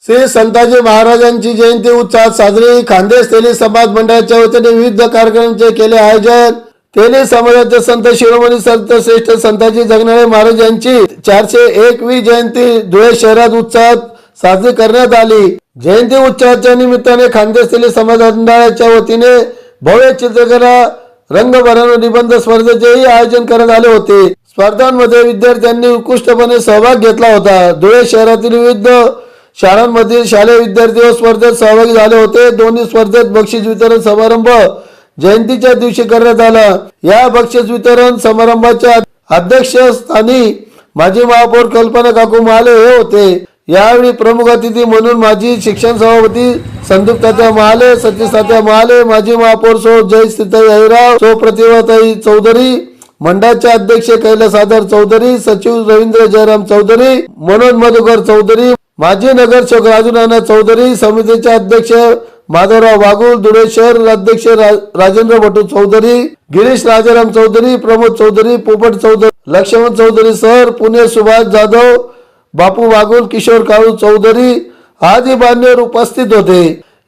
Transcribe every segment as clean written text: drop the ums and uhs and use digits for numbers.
श्री संताजी महाराजांची जयंती उत्साहात साजरी। खानदेश तेली समाज मंडळाच्या वतीने विविध कार्यक्रमांचे केले आयोजन। तेली समाजाचे संत शिरोमणी संत श्रेष्ठ संताजी जगनाळे महाराज यांची 401वी जयंती धुळे शहरात उत्साहात साजरी करण्यात आली। जयंती उत्सवाच्या निमित्ताने खानदेश तेली समाज मंडळाच्या वतीने भव्य चित्रकला रंगभरण निबंध स्पर्धेचेही आयोजन करण्यात आले होते। स्पर्धांमध्ये विद्यार्थ्यांनी उत्कृष्टपणे सहभाग घेतला होता। धुळे शहरातील विविध शाळांमधील शालेय विद्यार्थी स्पर्धेत सहभागी झाले होते। दोन्ही स्पर्धेत बक्षीस वितरण समारंभ जयंतीच्या दिवशी करण्यात आला। या बक्षीस वितरण समारंभाच्या अध्यक्षस्थानी माजी महापौर कल्पना काकू महाले हे होते। यावेळी प्रमुख अतिथी म्हणून माजी शिक्षण सभापती संदीप तात्या महाले, सतीश तात्या महाले, माजी महापौर सौ जयश्रीताई अहिराव, सौ प्रतिभाताई चौधरी, मंडळाचे अध्यक्ष कैलास आधार चौधरी, सचिव रवींद्र जयराम चौधरी, मनोज मधुकर चौधरी, माजी नगरसेवक राजू नाना चौधरी, समितीचे अध्यक्ष माधवराव वागुल, धुळे शहर अध्यक्ष राजेंद्र भटू चौधरी, गिरीश राजाराम चौधरी, प्रमोद चौधरी, पोपट चौधरी, लक्ष्मण चौधरी सर, पुणे सुभाष जाधव, बापू वागुल, किशोर काळू चौधरी आदी मान्यवर उपस्थित होते।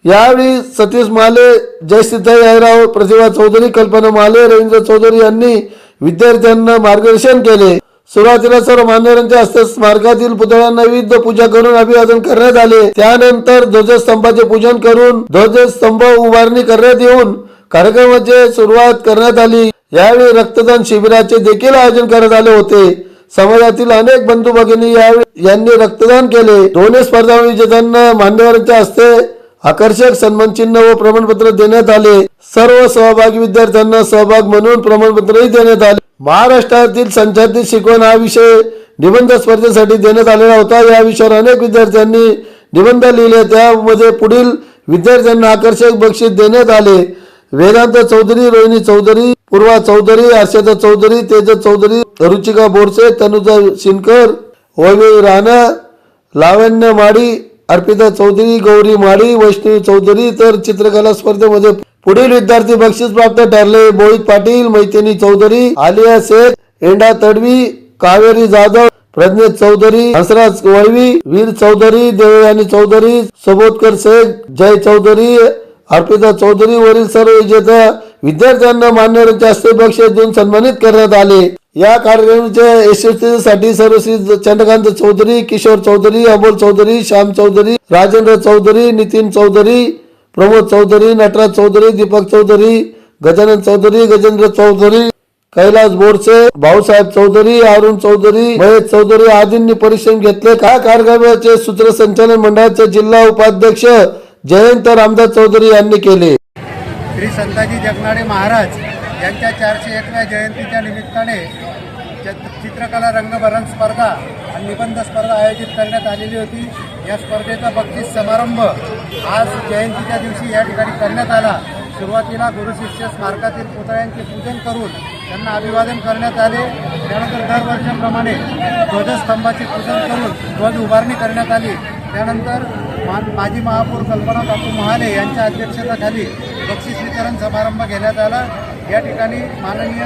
यावेळी सतीश महाले, जयश्रीताई अहिराव, प्रतिभा चौधरी, कल्पना महाले, रवींद्र चौधरी यांनी विद्यार्थ्यांना मार्गदर्शन केले। सुरुवातीला सर्व मान्यवरांच्या हस्ते स्मारकातील पुतळ्यांना विविध पूजा करून अभिवादन करण्यात आले। त्यानंतर ध्वजस्तंभाचे पूजन करून ध्वजस्तंभ उभारणी करण्यात येऊन कार्यक्रमाची सुरुवात करण्यात आली। यावेळी रक्तदान शिबिराचे देखील आयोजन करण्यात आले होते। समाजातील अनेक बंधू भगिनी यांनी रक्तदान केले। दोन्ही स्पर्धा विजेत्यांना मान्यवरांच्या हस्ते आकर्षक सन्मान चिन्ह व प्रमाणपत्र देण्यात आले। सर्व सहभागी विद्यार्थ्यांना सहभाग म्हणून प्रमाणपत्रही देण्यात आले। महाराष्ट्रातील संचालित शिकवण हा विषय निबंध स्पर्धेसाठी देण्यात आलेला होता। या विषयावर अनेक विद्यार्थ्यांनी निबंध लिहिले। त्यामध्ये पुढील विद्यार्थ्यांना आकर्षक बक्षीस देण्यात आले। वेदांत चौधरी, रोहिणी चौधरी, पूर्वा चौधरी, हर्षदा चौधरी, तेजस चौधरी, रुचिका बोरसे, तनुजा शिनकर, वैभवी राणा, लावण्य माडी, अर्पिता चौधरी, गौरी माडी, वैष्णवी चौधरी। तर चित्रकला स्पर्धेमध्ये पुढील विद्यार्थी बक्षीस प्राप्त ठरले: मोहित पाटील, मैथिनी चौधरी, आलिया शेख, एंडा तडवी, कावेरी जाधव, प्रज्ञेश चौधरी, हंसराज वळवी, वीर चौधरी, देवयानी चौधरी, सबोधकर शेख, जय चौधरी, अर्पिता चौधरी। वरील सर्व विजेत्या विद्यार्थ्यांना मान्यवरांच्या हस्ते बक्षीस देऊन सन्मानित करण्यात आले। या कार्यक्रमाच्या यशस्वीतेसाठी सर्वश्री चंद्रकांत चौधरी, किशोर चौधरी, अमोल चौधरी, श्याम चौधरी, राजेंद्र चौधरी, नितीन चौधरी, प्रमोद चौधरी, नटराज चौधरी, दीपक चौधरी, गजानन चौधरी, गजेंद्र चौधरी, कैलास बोरसे, भाऊसाहेब चौधरी, अरुण चौधरी, महेश चौधरी आदींनी परिश्रम घेतले। या कार्यक्रमाचे सूत्रसंचालन मंडळाचे जिल्हा उपाध्यक्ष जयंत रामदास चौधरी यांनी केले। श्री संताजी जगनाळे महाराज यांच्या 401व्या जयंतीच्या निमित्ताने चित्रकला रंगभरण स्पर्धा आणि निबंध स्पर्धा आयोजित करण्यात आलेली होती। या स्पर्धेचा बक्षीस समारंभ आज जयंतीच्या दिवशी या ठिकाणी करण्यात आला। सुरुवातीला गुरुशिष्य स्मारकातील पुतळ्यांचे पूजन करून त्यांना अभिवादन करण्यात आले। त्यानंतर दरवर्षाप्रमाणे ध्वजस्तंभाचे पूजन करून ध्वज उभारणी करण्यात आली। त्यानंतर माजी महापौर कल्पना काकू महाले यांच्या अध्यक्षतेखाली बक्षीस वितरण समारंभ घेण्यात आला। या ठिकाणी माननीय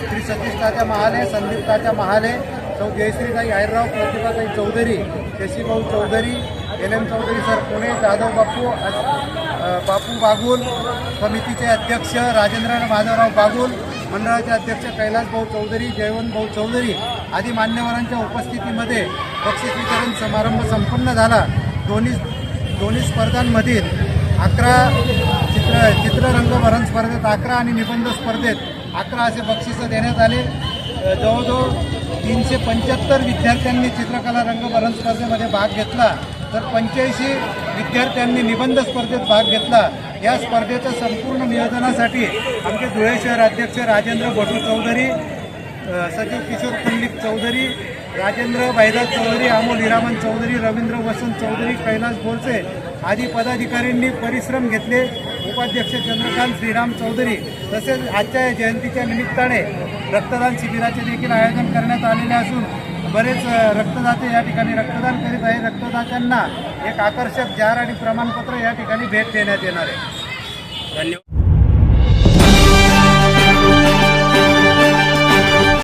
श्री सतीश तात्या महाले, संदीप तात्या महाले, सौ जयश्रीताई अहिराव, प्रतिभाताई चौधरी, शशीभाऊ चौधरी, LM चौधरी सर पुणे, जाधव बापू बागुल, समितीचे अध्यक्ष राजेंद्र माधवराव बागुल, मंडळाचे अध्यक्ष कैलास भाऊ चौधरी, जयवंत भाऊ चौधरी आदी मान्यवरांच्या उपस्थितीमध्ये बक्षीस वितरण समारंभ संपन्न झाला। दोन्ही स्पर्धांमधील 11 चित्ररंगभरण स्पर्धेत 11 आणि निबंध स्पर्धेत 11 असे बक्षीस देण्यात आले। जवळजवळ 375 विद्यार्थ्यांनी चित्रकला रंगभरण स्पर्धेमध्ये भाग घेतला, तर 85 विद्यार्थ्यांनी निबंध स्पर्धेत भाग घेतला। या स्पर्धेच्या संपूर्ण नियोजनासाठी आमचे धुळे शहर अध्यक्ष राजेंद्र भटू चौधरी, सचिव किशोर पुंडलिक चौधरी, राजेंद्र बैदात चौधरी, अमोल हिरामन चौधरी, रवींद्र वसंत चौधरी, कैलास बोरसे आदी पदाधिकाऱ्यांनी परिश्रम घेतले। उपाध्यक्ष चंद्रकांत श्रीराम चौधरी तसेच आजच्या जयंतीच्या निमित्ताने रक्तदान शिबिराचे देखील आयोजन करण्यात आलेले असून बरेच रक्तदाते या ठिकाणी रक्तदान करीत आहे। रक्तदात्यांना एक आकर्षक जार आणि प्रमाणपत्र या ठिकाणी भेट देण्यात येणार आहे। धन्यवाद।